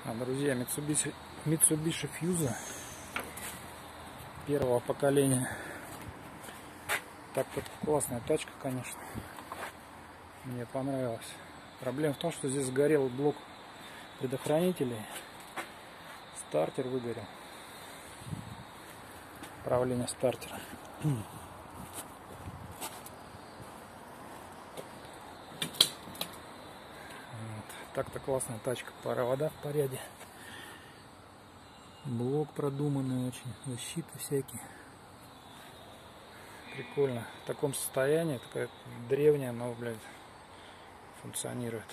Друзья, Mitsubishi Fuso первого поколения. Так вот, классная тачка, конечно. Мне понравилась. Проблема в том, что здесь сгорел блок предохранителей. Стартер выгорел. Управление стартера. Так-то классная тачка, провода в порядке, блок продуманный очень, защита всякие, прикольно. В таком состоянии, такая древняя, но, блядь, функционирует.